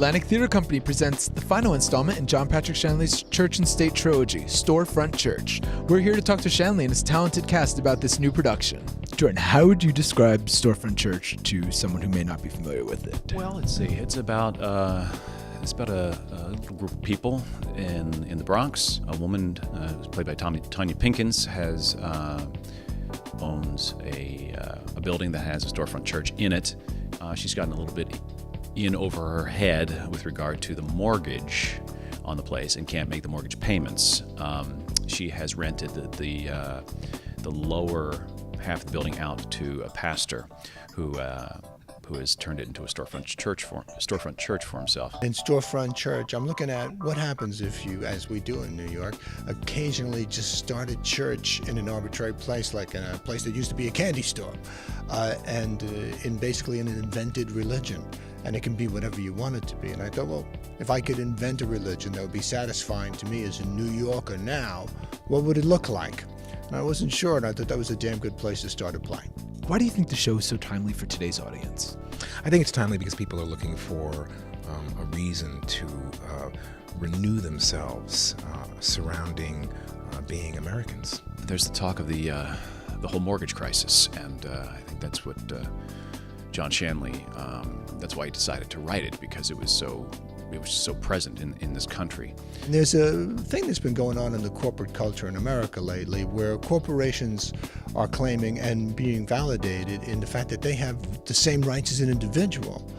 Atlantic Theatre Company presents the final installment in John Patrick Shanley's Church and State trilogy, Storefront Church. We're here to talk to Shanley and his talented cast about this new production. Jordan, how would you describe Storefront Church to someone who may not be familiar with it? Well, let's see. It's about a little group of people in the Bronx. A woman played by Tonya Pinkins owns a building that has a storefront church in it. She's gotten a little bit in over her head with regard to the mortgage on the place and can't make the mortgage payments. She has rented the lower half of the building out to a pastor who has turned it into a storefront church for himself. In Storefront Church, I'm looking at what happens if you, as we do in New York, occasionally just start a church in an arbitrary place, like in a place that used to be a candy store, and in basically an invented religion. And it can be whatever you want it to be. And I thought, well, if I could invent a religion that would be satisfying to me as a New Yorker now, what would it look like? And I wasn't sure, and I thought that was a damn good place to start a play. Why do you think the show is so timely for today's audience? I think it's timely because people are looking for a reason to renew themselves surrounding being Americans. There's the talk of the whole mortgage crisis, and I think that's what John Shanley, that's why he decided to write it, because it was so present in this country. And there's a thing that's been going on in the corporate culture in America lately where corporations are claiming and being validated in the fact that they have the same rights as an individual.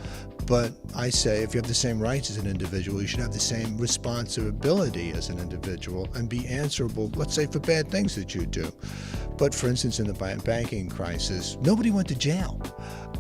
But I say if you have the same rights as an individual, you should have the same responsibility as an individual and be answerable, let's say, for bad things that you do. But for instance, in the banking crisis, nobody went to jail.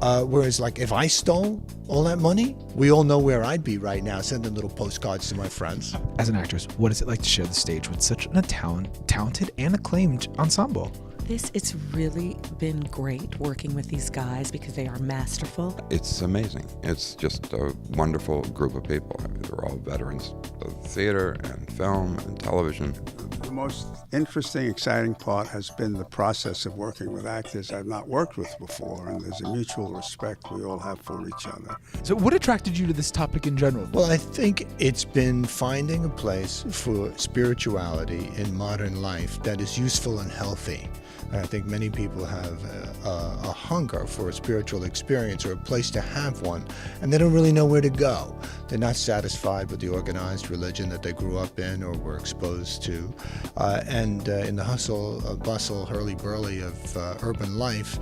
Whereas, like, if I stole all that money, we all know where I'd be right now, sending little postcards to my friends. As an actress, what is it like to share the stage with such a talented and acclaimed ensemble? It's really been great working with these guys because they are masterful. It's amazing. It's just a wonderful group of people. I mean, they're all veterans of theater and film and television. The most interesting, exciting part has been the process of working with actors I've not worked with before, and there's a mutual respect we all have for each other. So what attracted you to this topic in general? Well, I think it's been finding a place for spirituality in modern life that is useful and healthy. And I think many people have a hunger for a spiritual experience or a place to have one, and they don't really know where to go. They're not satisfied with the organized religion that they grew up in or were exposed to. And in the hustle, bustle, hurly-burly of urban life,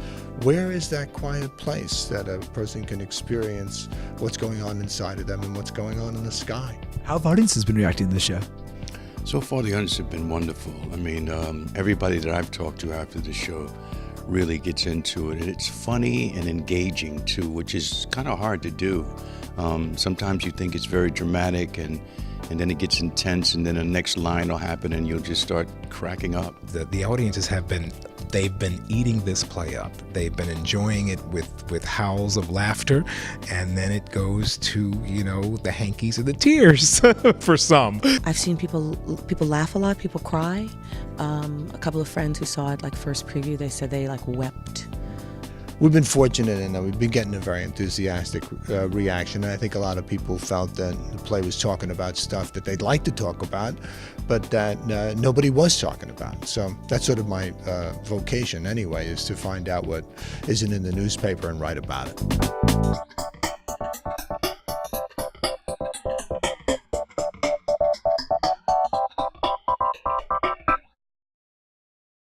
where is that quiet place that a person can experience what's going on inside of them and what's going on in the sky? How have audiences been reacting to the show? So far, the audience have been wonderful. I mean, everybody that I've talked to after the show really gets into it. And it's funny and engaging, too, which is kind of hard to do. Sometimes you think it's very dramatic and then it gets intense, and then the next line will happen and you'll just start cracking up. The audiences they've been eating this play up. They've been enjoying it with howls of laughter, and then it goes to, the hankies and the tears for some. I've seen people laugh a lot, people cry. A couple of friends who saw it first preview, they said they wept. We've been fortunate in that we've been getting a very enthusiastic reaction. And I think a lot of people felt that the play was talking about stuff that they'd like to talk about, but that nobody was talking about. So that's sort of my vocation anyway, is to find out what isn't in the newspaper and write about it.